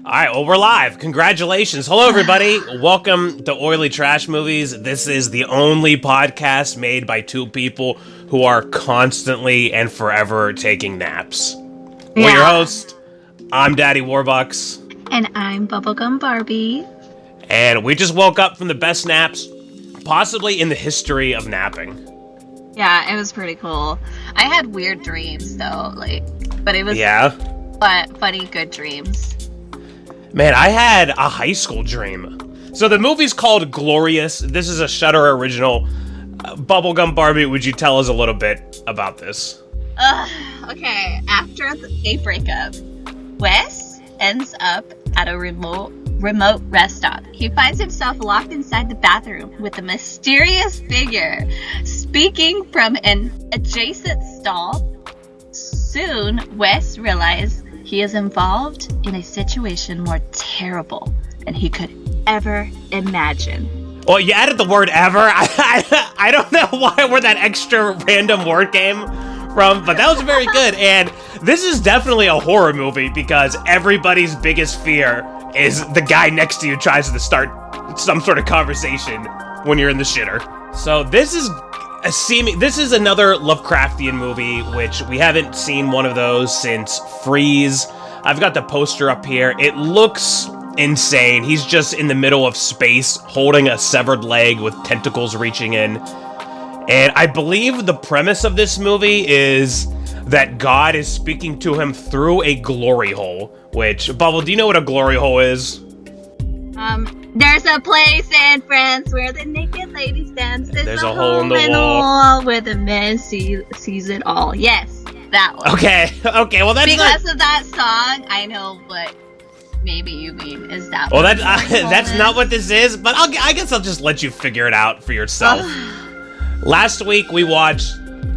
All right, well, we're live. Congratulations. Hello, everybody. Welcome to Oily Trash Movies. This is the only podcast made by two people who are constantly and forever taking naps. We're your host. I'm Daddy WarBux. And I'm Bublegum Barbie. And we just woke up from the best naps, possibly in the history of napping. Yeah, it was pretty cool. I had weird dreams, though, but it was funny, good dreams. Man, I had a high school dream. So the movie's called Glorious. This is a Shudder original. Bubblegum Barbie, would you tell us a little bit about this? Okay. After a breakup, Wes ends up at a remote rest stop. He finds himself locked inside the bathroom with a mysterious figure speaking from an adjacent stall. Soon, Wes realizes he is involved in a situation more terrible than he could ever imagine. Well, you added the word ever. I don't know where that extra random word came from, but that was very good. And this is definitely a horror movie because everybody's biggest fear is the guy next to you tries to start some sort of conversation when you're in the shitter. So this is another Lovecraftian movie, which we haven't seen one of those since Freeze. I've got the poster up here. It looks insane. He's just in the middle of space, holding a severed leg with tentacles reaching in. And I believe the premise of this movie is that God is speaking to him through a glory hole, which, Bubble, do you know what a glory hole is? There's a place in France where the naked lady stands. There's a hole in the wall where the man sees it all. Yes, that one. Okay, well that's because of that song, I know what maybe you mean is that. Well, that's not what this is, but I guess I'll just let you figure it out for yourself. Last week we watched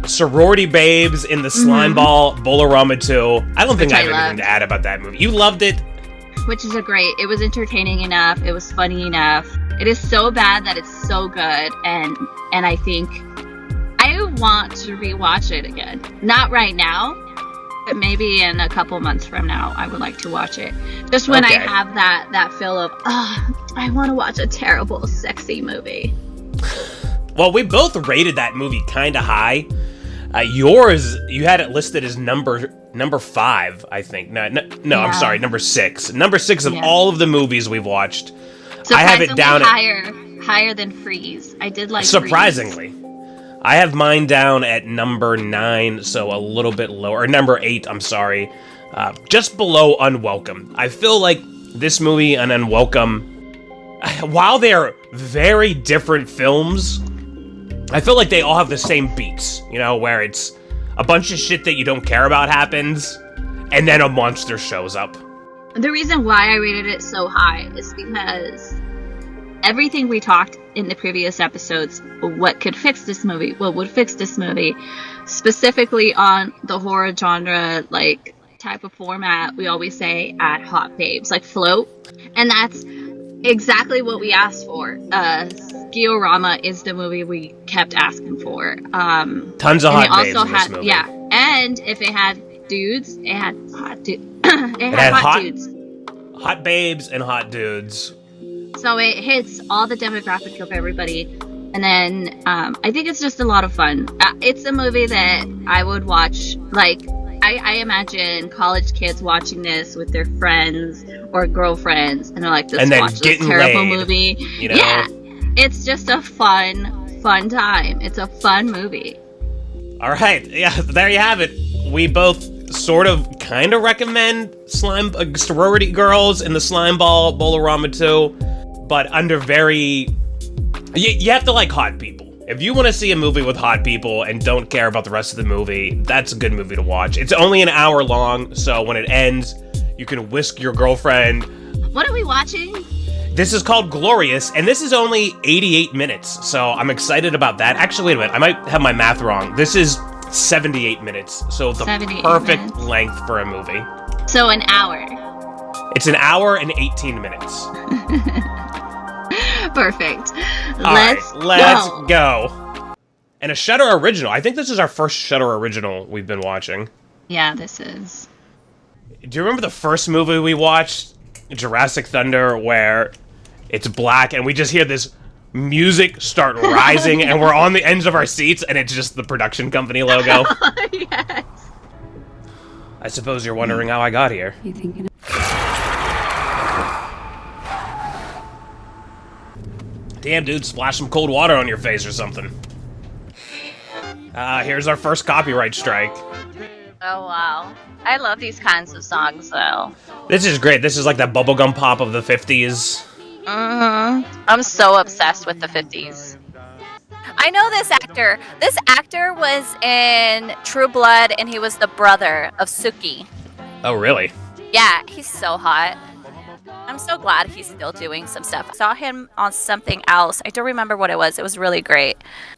Sorority Babes in the Slimeball Bolorama 2. I don't think I have anything to add about that movie. You loved it. Which is it was entertaining enough, it was funny enough. It is so bad that it's so good, and I think I want to rewatch it again. Not right now, but maybe in a couple months from now, I would like to watch it. Just when I have that feel of, I want to watch a terrible, sexy movie. Well, we both rated that movie kind of high. Yours, you had it listed as number 5, I think. No, I'm sorry, number 6. Number 6 of all of the movies we've watched. I have it down higher than Freeze. I did like surprisingly. Freeze. I have mine down at number 9, so a little bit lower. Or number 8, I'm sorry. Just below Unwelcome. I feel like this movie and Unwelcome, while they're very different films, I feel like they all have the same beats, where it's a bunch of shit that you don't care about happens, and then a monster shows up. The reason why I rated it so high is because everything we talked in the previous episodes, what would fix this movie, specifically on the horror genre, type of format, we always say at Hot Babes, float, and that's exactly what we asked for. Skiorama is the movie we kept asking for. Tons of hot babes in this movie. Yeah, and if it had dudes, it had hot dudes. it had hot dudes. Hot babes and hot dudes. So it hits all the demographic of everybody. And then I think it's just a lot of fun. It's a movie that I would watch, I imagine college kids watching this with their friends or girlfriends, and they're like, watch this terrible movie. Yeah, it's just a fun time. It's a fun movie. All right, yeah, there you have it. We both sort of kind of recommend Sorority Girls in the Slimeball Bolorama 2, but under very... You have to like hot people. If you want to see a movie with hot people and don't care about the rest of the movie, that's a good movie to watch. It's only an hour long, so when it ends, you can whisk your girlfriend. What are we watching? This is called Glorious, and this is only 88 minutes, so I'm excited about that. Actually, wait a minute, I might have my math wrong. This is 78 minutes, so the perfect length for a movie. So an hour. It's an hour and 18 minutes. Perfect. Let's go. And a Shudder original. I think this is our first Shudder original we've been watching. Yeah, this is. Do you remember the first movie we watched Jurassic Thunder where it's black and we just hear this music start rising and we're on the ends of our seats and it's just the production company logo. Yes. I suppose you're wondering how I got here. You thinking? Damn, dude, splash some cold water on your face or something. Here's our first copyright strike. Oh, wow. I love these kinds of songs, though. This is great. This is like that bubblegum pop of the 50s. I'm so obsessed with the 50s. I know this actor. This actor was in True Blood, and he was the brother of Suki. Oh, really? Yeah, he's so hot. I'm so glad he's still doing some stuff. I saw him on something else. I don't remember what it was. It was really great.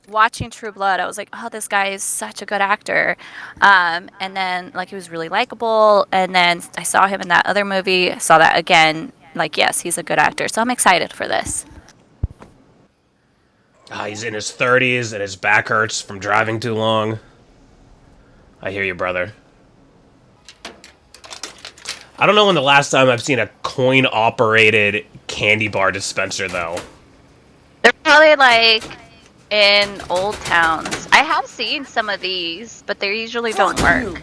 Watching True Blood, I was like, oh, this guy is such a good actor. And then, like, he was really likable. And then I saw him in that other movie. Saw that again. Like, yes, he's a good actor. So I'm excited for this. He's in his 30s and his back hurts from driving too long. I hear you, brother. I don't know when the last time I've seen a coin-operated candy bar dispenser, though. They're probably, like, in old towns. I have seen some of these, but they usually don't work.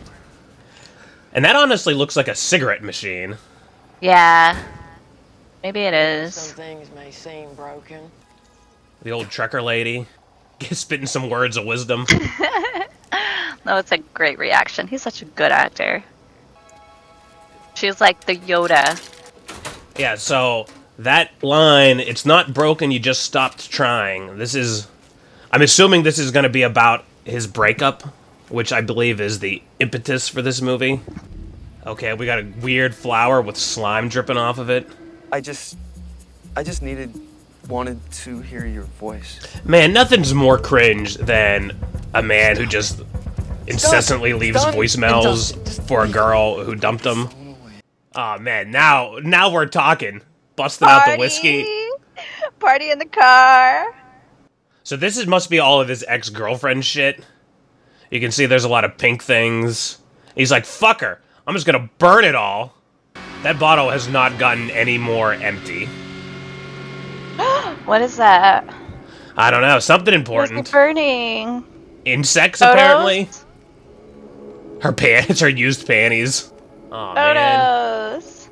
And that honestly looks like a cigarette machine. Yeah. Maybe it is. Some things may seem broken. The old trucker lady. Spitting some words of wisdom. No, it's a great reaction. He's such a good actor. She's like the Yoda. Yeah, so that line, it's not broken, you just stopped trying. This is... I'm assuming this is going to be about his breakup, which I believe is the impetus for this movie. Okay, we got a weird flower with slime dripping off of it. I just wanted to hear your voice. Man, nothing's more cringe than a man who just incessantly leaves voicemails for a girl who dumped him. Oh man, now we're talking. Busting out the whiskey. Party in the car. So this must be all of his ex-girlfriend shit. You can see there's a lot of pink things. He's like, fuck her. I'm just gonna burn it all. That bottle has not gotten any more empty. What is that? I don't know. Something important. What's burning? Insects, Photos? apparently. Her pants, her used panties. Oh man. Photos.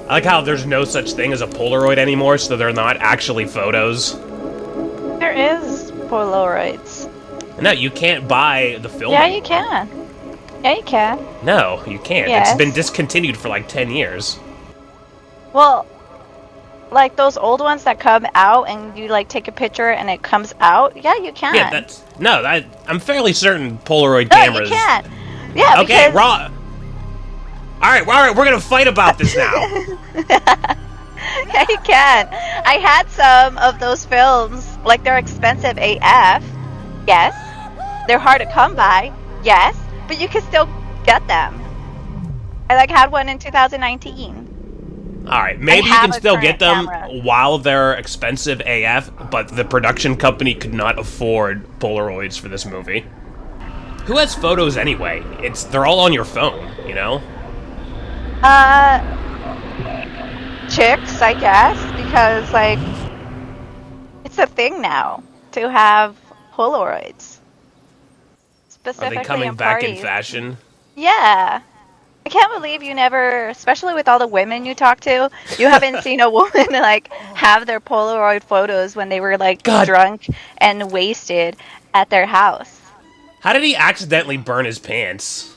I like how there's no such thing as a Polaroid anymore, so they're not actually photos. There is Polaroids. No, you can't buy the film. Yeah, you can. Yeah, you can. No, you can't. Yes. It's been discontinued for like 10 years. Well, like those old ones that come out and you like take a picture and it comes out. Yeah, you can. Yeah, that's... No, I'm fairly certain Polaroid No, cameras... you can't. Yeah, Okay, because... raw... Alright, we're gonna fight about this now. Yeah, you can. I had some of those films. Like, they're expensive AF. Yes. They're hard to come by. Yes. But you can still get them. I, like, had one in 2019. Alright, maybe you have can a still get them current camera. while they're expensive AF, but the production company could not afford Polaroids for this movie. Who has photos anyway? They're all on your phone, you know? Chicks, I guess, because, like, it's a thing now to have Polaroids. Are Specifically they coming in back parties. in fashion? Yeah. I can't believe you never, especially with all the women you talk to, you haven't seen a woman, like, have their Polaroid photos when they were, like, God. drunk and wasted at their house. How did he accidentally burn his pants?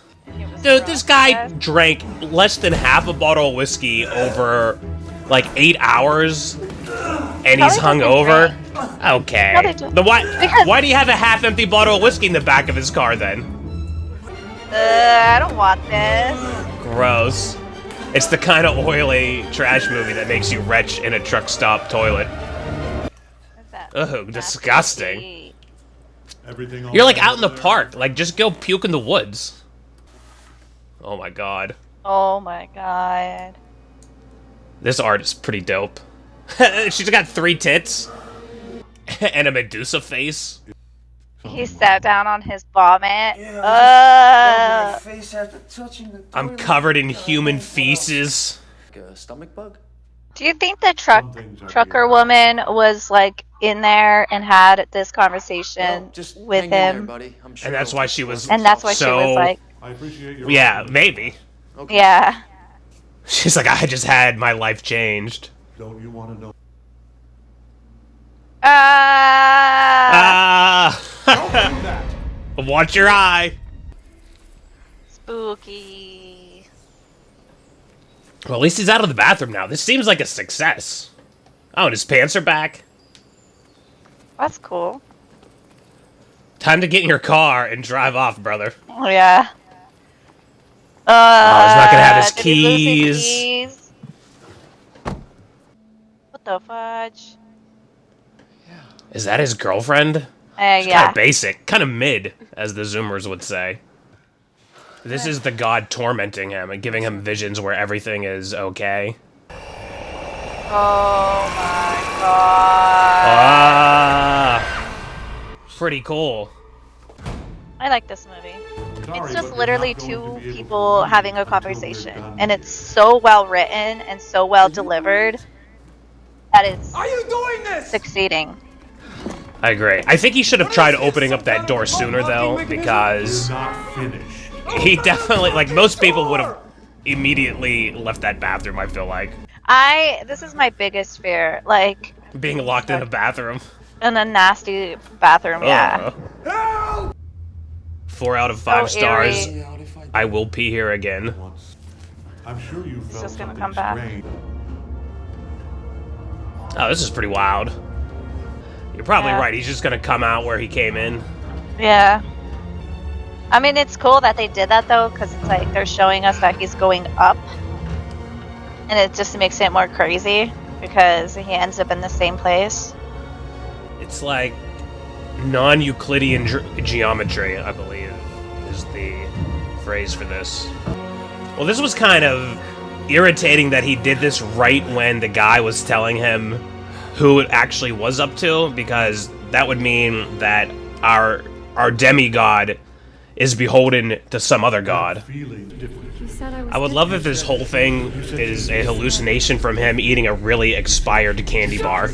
Dude, this guy drank less than half a bottle of whiskey over, like, 8 hours, and he's Probably hungover? doesn't Okay. No, they don't. Then Because- why do you have a half-empty bottle of whiskey in the back of his car, then? I don't want this. Gross. It's the kind of oily trash movie that makes you retch in a truck stop toilet. What's that? Ugh, disgusting. Nasty. You're like out in the park. Like, just go puke in the woods. Oh my god. Oh my god. This art is pretty dope. She's got 3 tits. And a Medusa face. He sat down on his vomit. I'm covered in human feces. Like a stomach bug? Do you think the trucker woman was like in there and had this conversation Well, just with hang in there, him, buddy. I'm sure And that's it'll why take she care was. of and that's why itself. she was So- like, I appreciate your Yeah, optimism. maybe. Okay. yeah. She's like, I just had my life changed. Don't you want to know? Ah! Don't do that. Watch your eye. Spooky. Well, at least he's out of the bathroom now. This seems like a success. Oh, and his pants are back. That's cool. Time to get in your car and drive off, brother. Oh yeah. Oh, he's not gonna have his did he lose his keys. keys? What the fudge? Is that his girlfriend? She's kind Yeah. of basic, kind of mid, as the Zoomers would say. This is the god tormenting him and giving him visions where everything is okay. Oh my god. Ah, pretty cool. I like this movie. Sorry, It's but just you're literally not going two to be able to people leave having a until they're conversation, done. and it's so well written and so well delivered that it's succeeding. I agree. I think he should have tried opening up that door sooner, though, because You're not finished. he definitely, like, most people would have immediately left that bathroom, I feel like. This is my biggest fear, like, Being locked in a bathroom. in a nasty bathroom, yeah. 4 out of 5 So stars. eerie. I will pee here again. Once. I'm sure you felt just gonna something come back. strange. Oh, this is pretty wild. You're probably Yeah. right. He's just gonna come out where he came in. Yeah. I mean, it's cool that they did that, though, because it's like they're showing us that he's going up. And it just makes it more crazy, because he ends up in the same place. It's like non-Euclidean geometry, I believe, is the phrase for this. Well, this was kind of irritating that he did this right when the guy was telling him who it actually was up to, because that would mean that our demigod is beholden to some other god. Feeling different. I would love if this whole thing is a hallucination from him eating a really expired candy bar.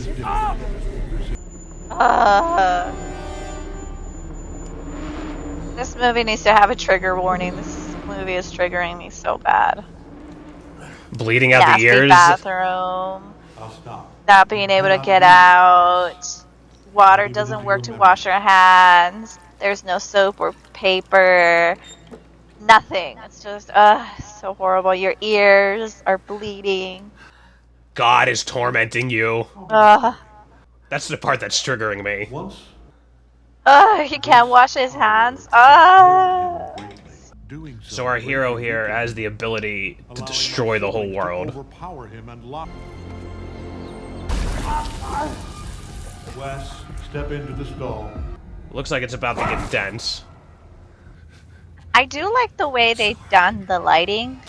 This movie needs to have a trigger warning. This movie is triggering me so bad. Bleeding out Nasty the ears. bathroom, I'll stop. not being able to get out, water doesn't work to wash your hands, there's no soap or paper, nothing. It's just, so horrible. Your ears are bleeding. God is tormenting you. That's the part that's triggering me. Once. He can't wash his hands. Doing So our hero here has the ability to destroy the whole world. Overpower him and lock. Wes, step into the stall. Looks like it's about to get intense. I do like the way they've done the lighting.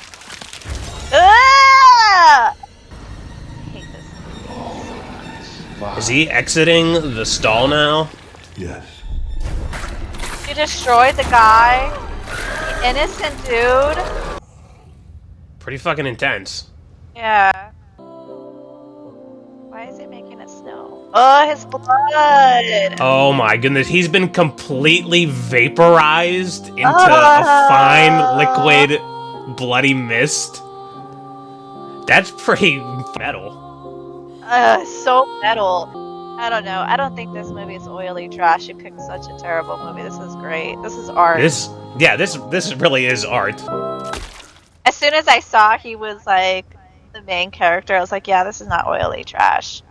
I hate this. Is he exiting the stall now? Yes. You destroyed the guy. The innocent dude. Pretty fucking intense. Yeah. Why is it making it snow? Oh, his blood. Oh my goodness, he's been completely vaporized into a fine liquid bloody mist. That's pretty metal. So metal. I don't know. I don't think this movie is oily trash. You picked such a terrible movie. This is great. This is art. This really is art. As soon as I saw he was like the main character, I was like, yeah, this is not oily trash.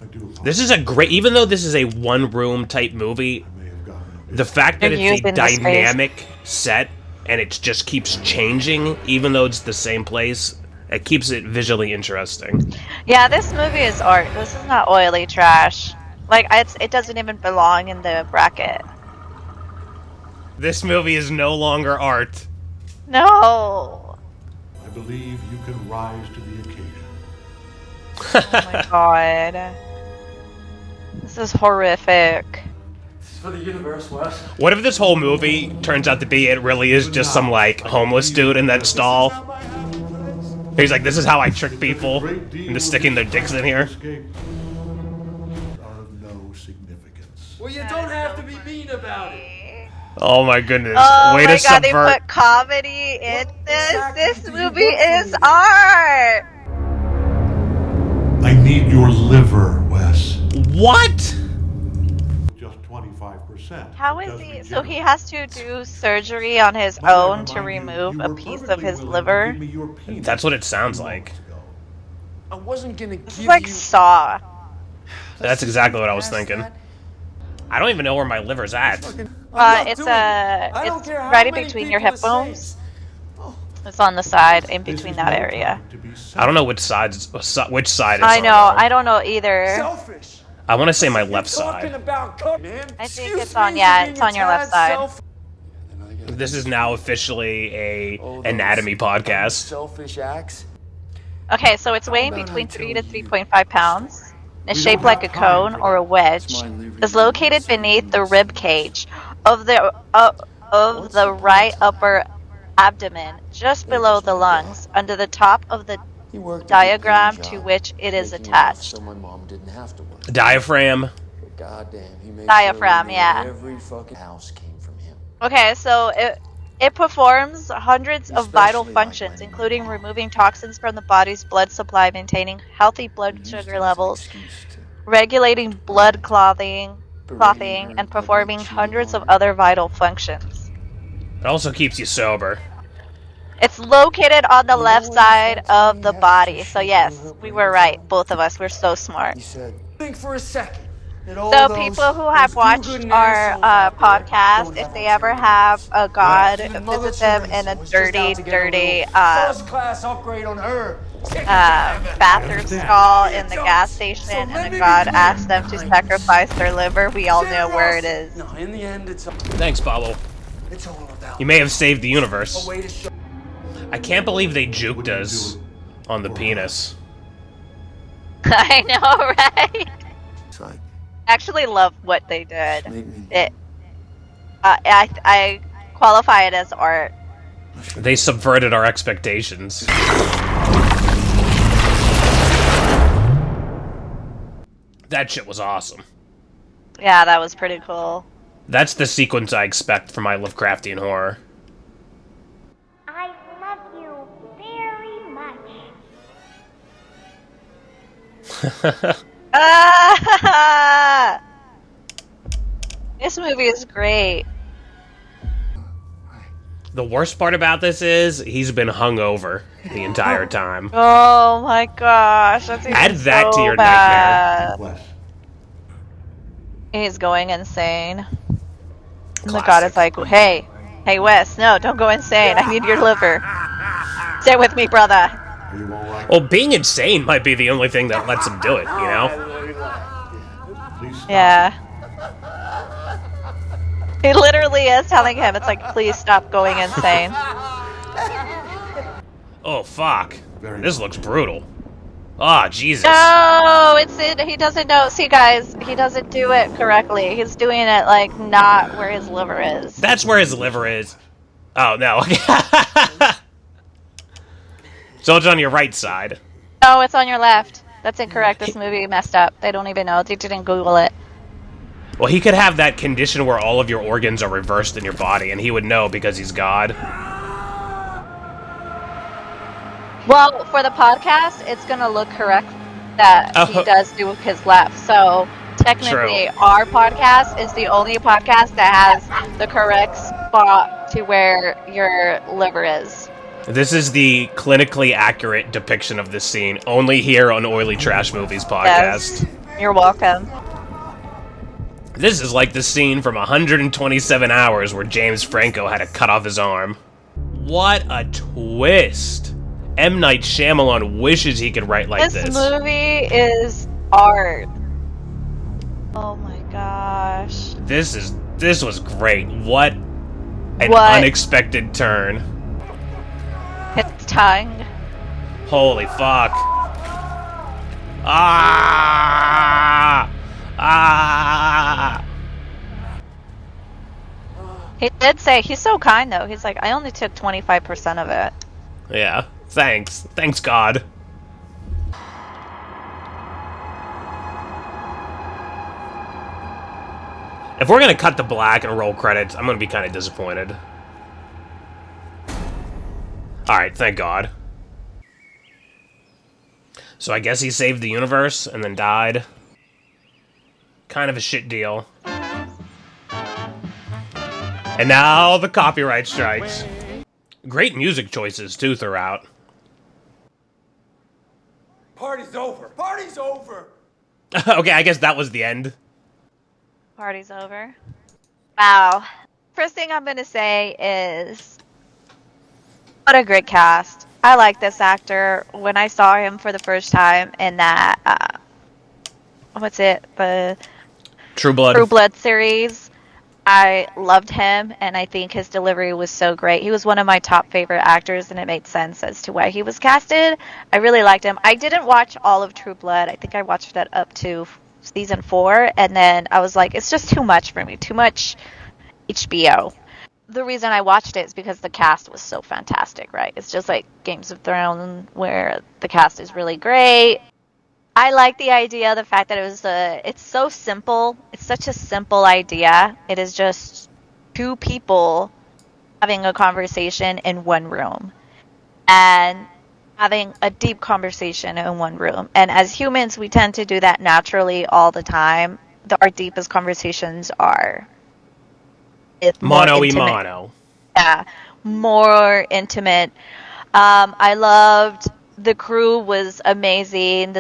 I do apologize. This is a great, even though this is a one-room type movie, I may have gotten a bit the fact that They're it's a using the space. dynamic set and it just keeps changing, even though it's the same place, it keeps it visually interesting. Yeah, this movie is art. This is not oily trash. Like, it doesn't even belong in the bracket. This movie is no longer art. No. I believe you can rise to the occasion. Oh my god. This is horrific. This is for the universe, Wes. What if this whole movie turns out to be it really is just some, like, homeless dude in that stall? He's like, this is how I trick people into sticking their dicks in here. Are of no significance. Well, you don't have to be mean about it. Oh my goodness. Oh Way my to god, they subvert. put comedy in this. exactly This do you movie want from is me? art. I need your liver, Wes. What? Just 25%. How It is does he? So regenerate. he has to do surgery on his But I own to remind you, remove you a were piece of perfectly his willing to liver. give me your penis That's what it sounds like. moments ago. I wasn't gonna This give is like you. Saw. That's exactly what I was Past thinking. that. I don't even know where my liver's at. I'm not It's doing it. I don't it's care how right in many between your people hip say bones. It's on the side, in This between is that no area. time to be I don't know which side it's I on, know. though. I don't know either. Selfish. I want to say my You're left talking side. about man. I think Excuse it's on- me yeah, for it's being on your a left tad side. selfish. This is now officially a Oh, those anatomy podcast. Selfish acts. Okay, so it's weighing about between I 3 tell to you? 3.5 pounds. It's We shaped don't like a have time cone for or a that. wedge. my liver It's you located want, beneath the so rib cage of the right upper abdomen, just There below goes the my lungs, under the top of the He worked a good diagram paying to job, which it is making enough attached. So my mom didn't have to work. Diaphragm. But goddamn, he made Diaphragm, sure yeah. every fucking house came from him. Okay, so it performs hundreds of vital Especially like functions, when- including removing toxins from the body's blood supply, maintaining healthy blood Used sugar it as an levels, excuse to regulating blood clothing, berating her in and public, performing cheating hundreds on of her. other vital functions. It also keeps you sober. It's located on the You left know, side that's why of you the have to body. So shake yes, her we brains were right. out. Both of us. We're so smart. He said, think for a second. That all So those, people who have those watched do-gooding our assholes out there podcast, don't if have they ever ulterior have motives. a god Even Mother visit them in Teresa a was just out to get a dirty little first-class upgrade on her. bathroom stall in the gas station, So let and me a god be clear, asked them to kindness. sacrifice their liver, we all know where it is. No, in the end, it's Thanks, Bubble. all about You may have saved the universe. a way to show. I can't believe they juked Wouldn't you us do it on the for penis. I know, right? It's like, I actually love what they did. make me. It, I qualify it as art. They subverted our expectations. That shit was awesome. Yeah, that was pretty cool. That's the sequence I expect from my Lovecraftian horror. I love you very much. Ah! This movie is great. The worst part about this is he's been hungover the entire time. Oh my gosh, that's even Add that so to your bad. Wes. He's going insane. And the god Classic. is like, hey, Wes, no, don't go insane. I need your liver. Stay with me, brother. Are you all right? Well, being insane might be the only thing that lets him do it, you know? Please stop. Yeah. He literally is telling him, it's like, please stop going insane. Oh, fuck. Very This looks brutal. Ah, Jesus. No, he doesn't know. See, guys, he doesn't do it correctly. He's doing it, like, not where his liver is. That's where his liver is. Oh, no. So it's on your right side. No, it's on your left. That's incorrect. This movie messed up. They don't even know. They didn't Google it. Well, he could have that condition where all of your organs are reversed in your body, and he would know because he's God. Well, for the podcast, it's gonna look correct that he does do his left. So technically, our podcast is the only podcast that has the correct spot to where your liver is. This is the clinically accurate depiction of this scene, only here on OliyTrashMovies podcast. Yes. You're welcome. This is like the scene from 127 Hours where James Franco had to cut off his arm. What a twist! M. Night Shyamalan wishes he could write like This this. movie is art. Oh my gosh. This was great. What an What? unexpected turn. His tongue. Holy fuck. Ah! Ah! He did say, he's so kind though. He's like, I only took 25% of it. Yeah. Thanks, God. If we're gonna cut to black and roll credits, I'm gonna be kind of disappointed. Alright, thank God. So I guess he saved the universe and then died. Kind of a shit deal. And now the copyright strikes. Great music choices, too, throughout. Party's over. Party's over. Okay, I guess that was the end. Party's over. Wow. First thing I'm going to say is, what a great cast. I like this actor. When I saw him for the first time in that, the True Blood. True Blood series, I loved him, and I think his delivery was so great. He was one of my top favorite actors, and it made sense as to why he was casted. I really liked him. I didn't watch all of True Blood. I think I watched that up to season 4, and then I was like, it's just too much for me. Too much HBO. The reason I watched it is because the cast was so fantastic, right? It's just like Games of Thrones, where the cast is really great. I like the idea, the fact that it's so simple. It's such a simple idea. It is just two people having a conversation in one room and having a deep conversation in one room. And as humans, we tend to do that naturally all the time. Our deepest conversations are Mono y mono. Yeah, more intimate. I loved the crew was amazing. The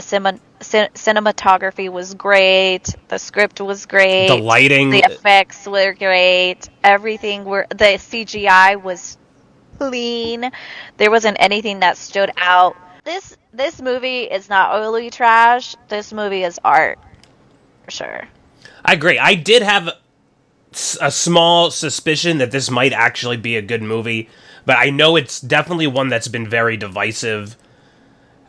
cinematography was great. The script was great. The lighting, the effects were great. The CGI was clean. There wasn't anything that stood out. This movie is not oily trash. This movie is art, for sure. I agree. I did have a small suspicion that this might actually be a good movie, but I know it's definitely one that's been very divisive.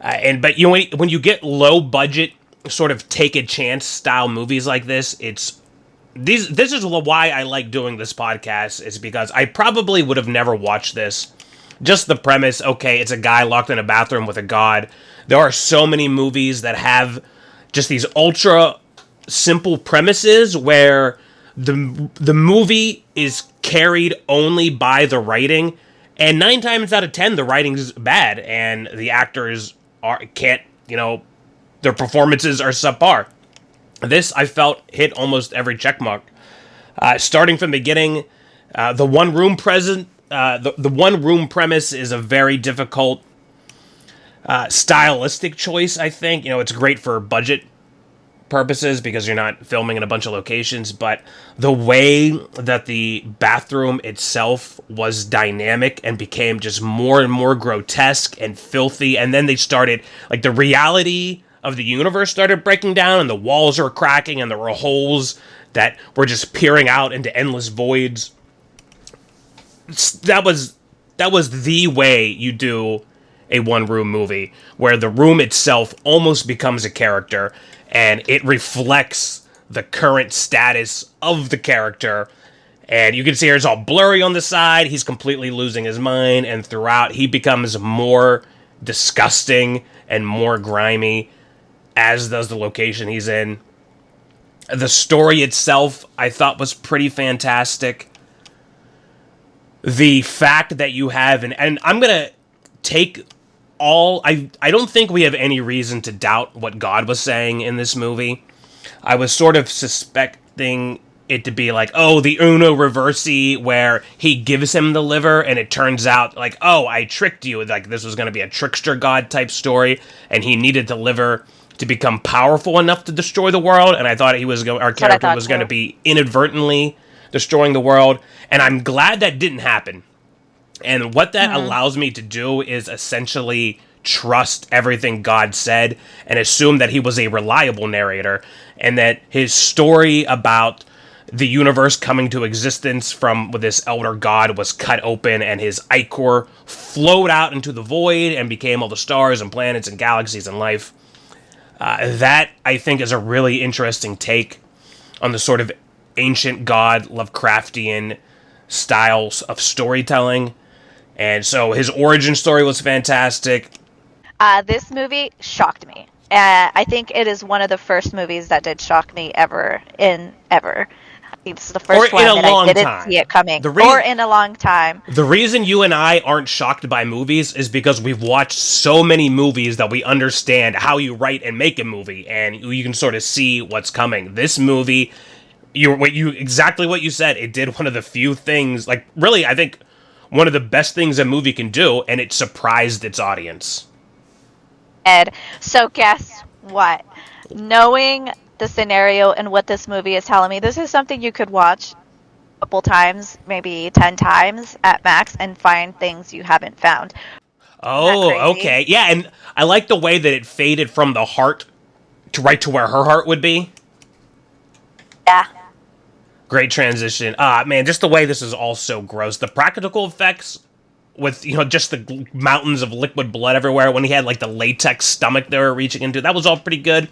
But you know, when you get low budget, sort of take a chance style movies like this, this is why I like doing this podcast, is because I probably would have never watched this. Just the premise, okay, it's a guy locked in a bathroom with a god. There are so many movies that have just these ultra simple premises where the movie is carried only by the writing, and 9 times out of 10 the writing's bad and the actors their performances are subpar. This, I felt, hit almost every checkmark. Starting from the beginning, the one room premise is a very difficult stylistic choice, I think. You know, it's great for budget purposes because you're not filming in a bunch of locations, but the way that the bathroom itself was dynamic and became just more and more grotesque and filthy, and then they started, like, the reality of the universe started breaking down and the walls were cracking and there were holes that were just peering out into endless voids. That was the way you do a one-room movie, where the room itself almost becomes a character and it reflects the current status of the character. And you can see it's all blurry on the side. He's completely losing his mind, and throughout he becomes more disgusting and more grimy, as does the location he's in. The story itself, I thought, was pretty fantastic. The fact that you have and I'm gonna take I don't think we have any reason to doubt what God was saying in this movie. I was sort of suspecting it to be like, oh, the Uno Reversi, where he gives him the liver, and it turns out, like, oh, I tricked you. Like, this was going to be a trickster god type story, and he needed the liver to become powerful enough to destroy the world, and I thought our character was going to be inadvertently destroying the world, and I'm glad that didn't happen. And what that allows me to do is essentially trust everything God said and assume that he was a reliable narrator, and that his story about the universe coming to existence from this elder god was cut open, and his ichor flowed out into the void and became all the stars and planets and galaxies and life. That, I think, is a really interesting take on the sort of ancient god Lovecraftian styles of storytelling. And so his origin story was fantastic. This movie shocked me. I think it is one of the first movies that did shock me ever. It's the Or first in one a that I long didn't time. see it coming. The Or in a long time. The reason you and I aren't shocked by movies is because we've watched so many movies that we understand how you write and make a movie, and you can sort of see what's coming. This movie, exactly what you said. It did one of the few things, like really, I think one of the best things a movie can do, and it surprised its audience. Ed. So guess what? Knowing the scenario and what this movie is telling me, this is something you could watch a couple times, maybe 10 times at max, and find things you haven't found. Oh, okay. Yeah, and I like the way that it faded from the heart to right to where her heart would be. Yeah. Great transition. Man, just the way this is all so gross. The practical effects with, just the mountains of liquid blood everywhere when he had, like, the latex stomach they were reaching into, that was all pretty good.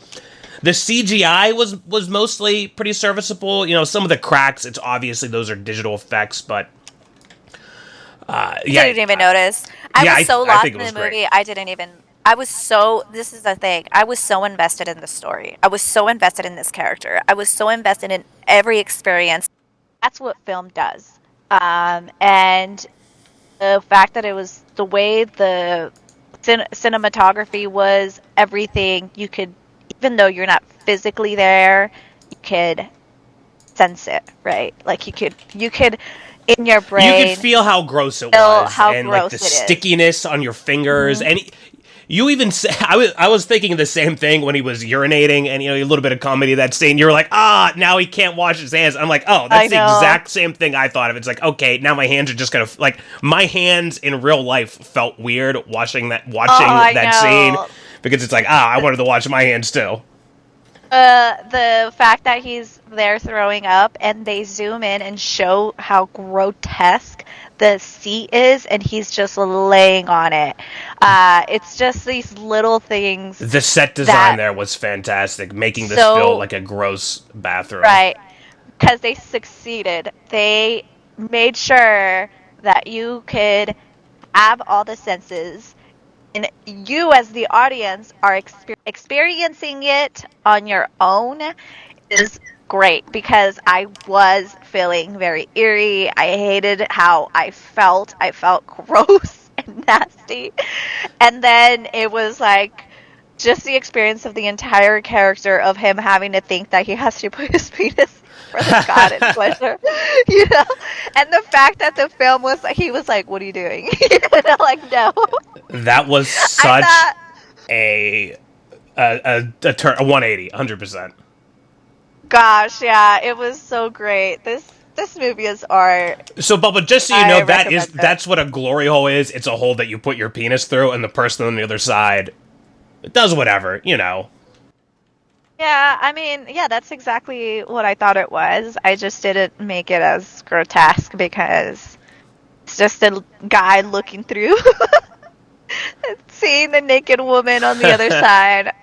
The CGI was mostly pretty serviceable. Some of the cracks, it's obviously those are digital effects, but I didn't even notice. I was so lost in the movie. Great. This is the thing. I was so invested in the story. I was so invested in this character. I was so invested in every experience. That's what film does. And the fact that it was the way the cinematography was, everything, you could, even though you're not physically there, you could sense it, right? Like you could in your brain. You could feel how gross it was, and like the it stickiness on your fingers, and you even say, I was thinking the same thing when he was urinating, and a little bit of comedy of that scene. You're like, now he can't wash his hands. I'm like, oh, that's the exact same thing I thought of. It's like, okay, now my hands are just gonna like my hands in real life felt weird watching that scene because it's like, I wanted to watch my hands too. The fact that he's there throwing up and they zoom in and show how grotesque the seat is and he's just laying on it. It's just these little things. The set design there was fantastic, making this feel like a gross bathroom. Right. Because they succeeded. They made sure that you could have all the senses. And you, as the audience, are experiencing it on your own is great because I was feeling very eerie. I hated how I felt. I felt gross and nasty. And then it was like just the experience of the entire character of him having to think that he has to put his penis for the god and pleasure, and the fact that the film was he was like, what are you doing? Like, no. That was such a 180, 100%. Gosh, yeah, it was so great. This movie is art. So, Bubba, just so you know, that's what a glory hole is. It's a hole that you put your penis through, and the person on the other side does whatever, Yeah, I mean, yeah, that's exactly what I thought it was. I just didn't make it as grotesque because it's just a guy looking through, seeing the naked woman on the other side.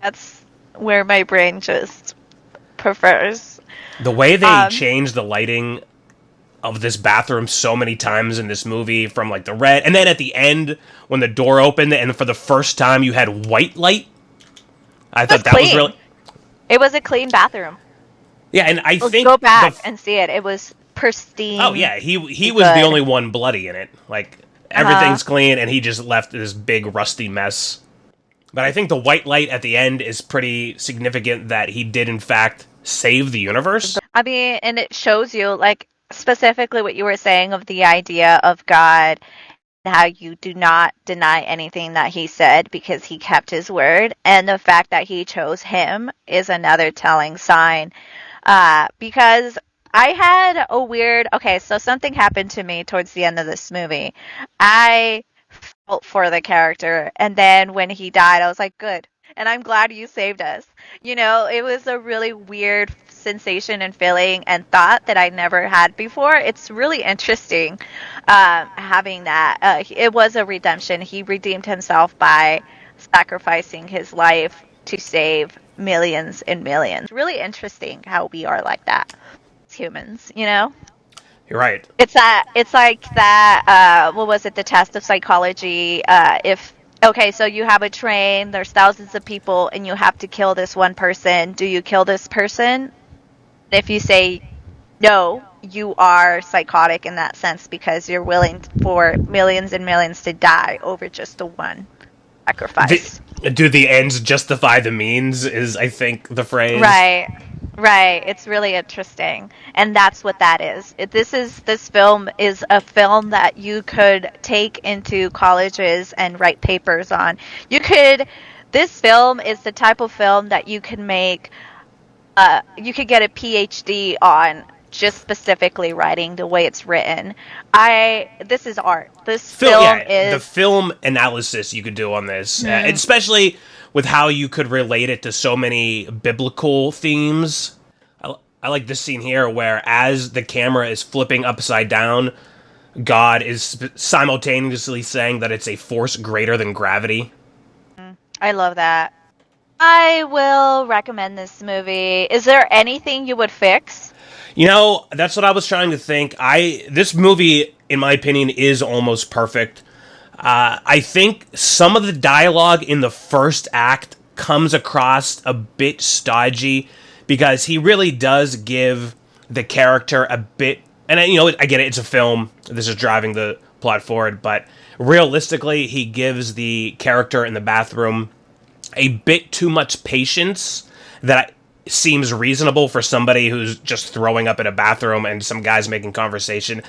That's where my brain just prefers. The way they changed the lighting of this bathroom so many times in this movie, from like the red, and then at the end when the door opened and for the first time you had white light. I thought that was really. It was a clean bathroom. Yeah, and I think go back and see it. It was pristine. Oh yeah, he was the only one bloody in it. Like everything's clean, and he just left this big rusty mess. But I think the white light at the end is pretty significant that he did in fact save the universe. I mean, and it shows you like specifically what you were saying of the idea of God. How you do not deny anything that he said because he kept his word, and the fact that he chose him is another telling sign. Because I had a weird so something happened to me towards the end of this movie. I felt for the character, and then when he died I was like, good, and I'm glad you saved us. It was a really weird sensation and feeling and thought that I never had before. It's really interesting having that. It was a redemption. He redeemed himself by sacrificing his life to save millions and millions. Really interesting how we are like that as humans, You're right. It's like that. What was it? The test of psychology. If okay, so you have a train. There's thousands of people, and you have to kill this one person. Do you kill this person? If you say no, you are psychotic in that sense because you're willing for millions and millions to die over just the one sacrifice. Do the ends justify the means? Is I think the phrase. Right. Right. It's really interesting. And that's what that is. This film is a film that you could take into colleges and write papers on. This film is the type of film that you can make you could get a PhD on just specifically writing the way it's written. This is art. This film is the film analysis you could do on this, especially with how you could relate it to so many biblical themes. I like this scene here where as the camera is flipping upside down, God is simultaneously saying that it's a force greater than gravity. I love that. I will recommend this movie. Is there anything you would fix? You know, that's what I was trying to think. This movie, in my opinion, is almost perfect. I think some of the dialogue in the first act comes across a bit stodgy because he really does give the character a bit. And I get it. It's a film. This is driving the plot forward, but realistically, he gives the character in the bathroom a bit too much patience that seems reasonable for somebody who's just throwing up in a bathroom and some guy's making conversation.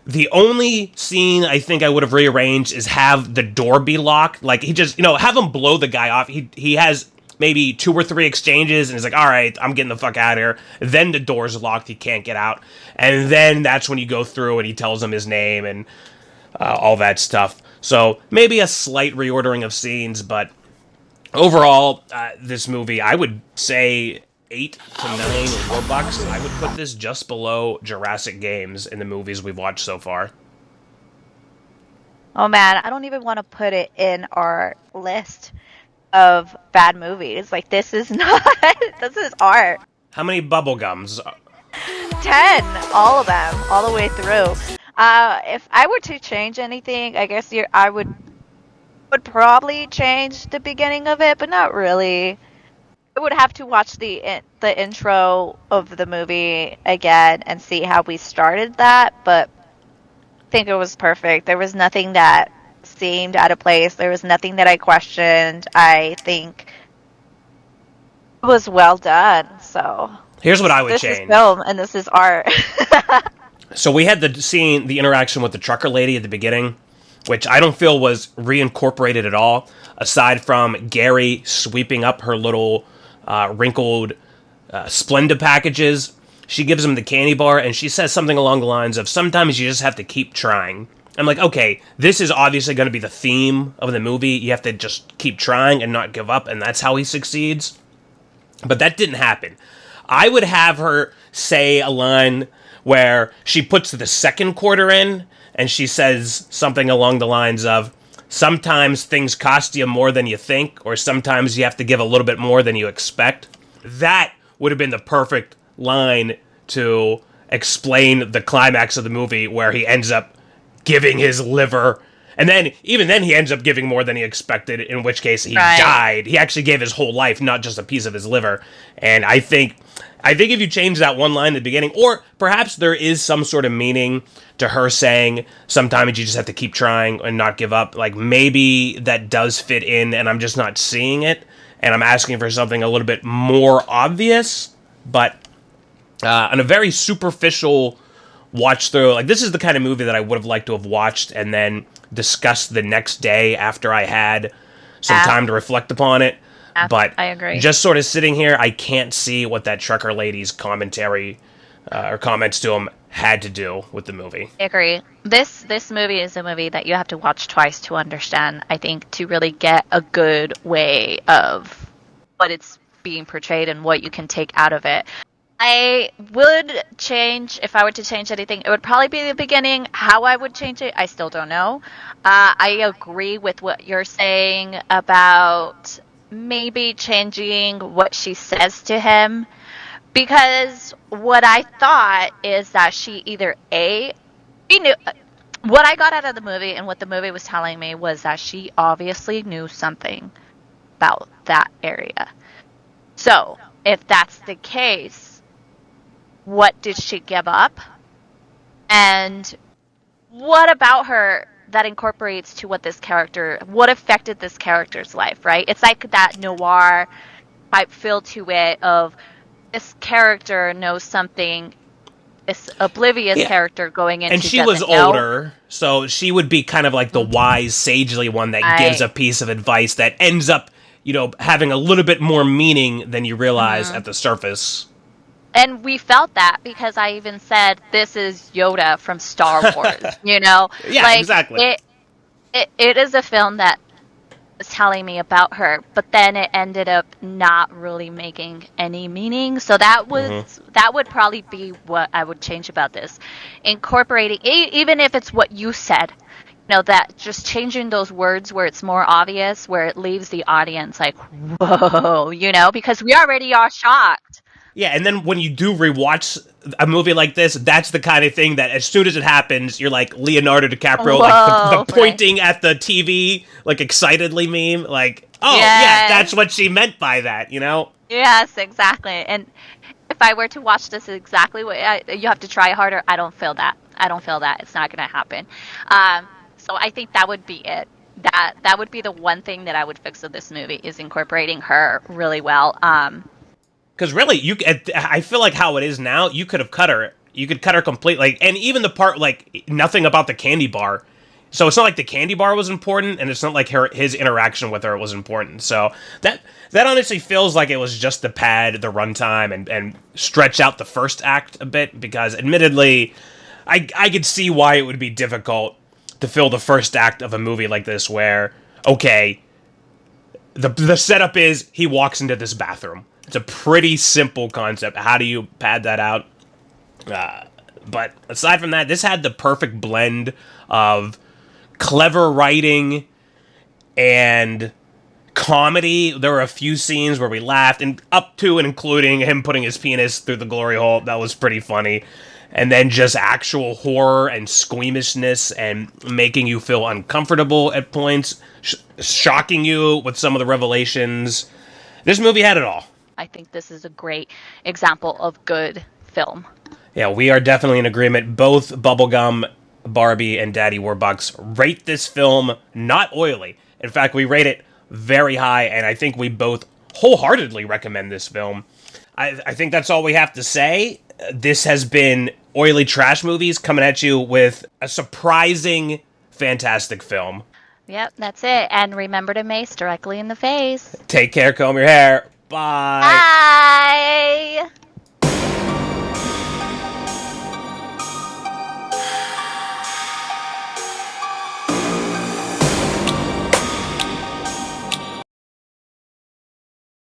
The only scene I think I would have rearranged is have the door be locked. Like, he just, have him blow the guy off. He has maybe 2 or 3 exchanges and he's like, all right, I'm getting the fuck out of here. Then the door's locked. He can't get out. And then that's when you go through and he tells him his name and all that stuff. So maybe a slight reordering of scenes, but overall, this movie, I would say 8 to 9 WarBux. I would put this just below Jurassic Games in the movies we've watched so far. Oh man, I don't even want to put it in our list of bad movies. Like, this is not, this is art. How many Bublegums? 10, all of them, all the way through. If I were to change anything, I guess I would probably change the beginning of it, but not really. I would have to watch the intro of the movie again and see how we started that, but I think it was perfect. There was nothing that seemed out of place. There was nothing that I questioned. I think it was well done. So here's what I would this change. This is film and this is art. So we had the interaction with the trucker lady at the beginning, which I don't feel was reincorporated at all, aside from Gary sweeping up her little wrinkled Splenda packages. She gives him the candy bar, and she says something along the lines of, sometimes you just have to keep trying. I'm like, okay, this is obviously going to be the theme of the movie. You have to just keep trying and not give up, and that's how he succeeds. But that didn't happen. I would have her say a line where she puts the second quarter in, and she says something along the lines of, sometimes things cost you more than you think, or sometimes you have to give a little bit more than you expect. That would have been the perfect line to explain the climax of the movie, where he ends up giving his liver, and then even then he ends up giving more than he expected, in which case he died. He actually gave his whole life, not just a piece of his liver. And I think if you change that one line at the beginning, or perhaps there is some sort of meaning to her saying sometimes you just have to keep trying and not give up, like maybe that does fit in and I'm just not seeing it, and I'm asking for something a little bit more obvious. But on a very superficial watch through, like, this is the kind of movie that I would have liked to have watched and then discussed the next day after I had some time to reflect upon it. But I agree. Just sort of sitting here, I can't see what that trucker lady's commentary or comments to him had to do with the movie. I agree. This movie is a movie that you have to watch twice to understand, I think, to really get a good way of what it's being portrayed and what you can take out of it. I would change, if I were to change anything, it would probably be the beginning. How I would change it, I still don't know. I agree with what you're saying about maybe changing what she says to him, Because what I thought is that she either she knew what I got out of the movie and what the movie was telling me was that she obviously knew something about that area. So, if that's the case, what did she give up? And what about her that incorporates to what affected this character's life, right? It's like that noir type feel to it of this character knows something, this oblivious character going into and she was older, so she would be kind of like the wise, sagely one that gives a piece of advice that ends up, having a little bit more meaning than you realize at the surface. And we felt that because I even said, this is Yoda from Star Wars, Yeah, like, exactly. It is a film that was telling me about her, but then it ended up not really making any meaning. So that would probably be what I would change about this. Incorporating, even if it's what you said, that just changing those words where it's more obvious, where it leaves the audience like, whoa, because we already are shocked. Yeah, and then when you do rewatch a movie like this, that's the kind of thing that as soon as it happens, you're like Leonardo DiCaprio, like the pointing at the TV, like excitedly meme, like, oh, yeah, that's what she meant by that, Yes, exactly. And if I were to watch this exactly you have to try harder, I don't feel that. It's not going to happen. So I think that would be it. That would be the one thing that I would fix with this movie is incorporating her really well. Because really, I feel like how it is now, you could have cut her. You could cut her completely. And even the part, like, nothing about the candy bar. So it's not like the candy bar was important, and it's not like his interaction with her was important. So that honestly feels like it was just to pad the runtime and stretch out the first act a bit, because admittedly, I could see why it would be difficult to fill the first act of a movie like this where, okay, the setup is he walks into this bathroom. It's a pretty simple concept. How do you pad that out? But aside from that, this had the perfect blend of clever writing and comedy. There were a few scenes where we laughed, and up to and including him putting his penis through the glory hole. That was pretty funny. And then just actual horror and squeamishness and making you feel uncomfortable at points, shocking you with some of the revelations. This movie had it all. I think this is a great example of good film. Yeah, we are definitely in agreement. Both Bublegum, Barbie, and Daddy WarBux rate this film not oily. In fact, we rate it very high, and I think we both wholeheartedly recommend this film. I think that's all we have to say. This has been Oily Trash Movies coming at you with a surprising, fantastic film. Yep, that's it. And remember to mace directly in the face. Take care, comb your hair. Bye. Bye.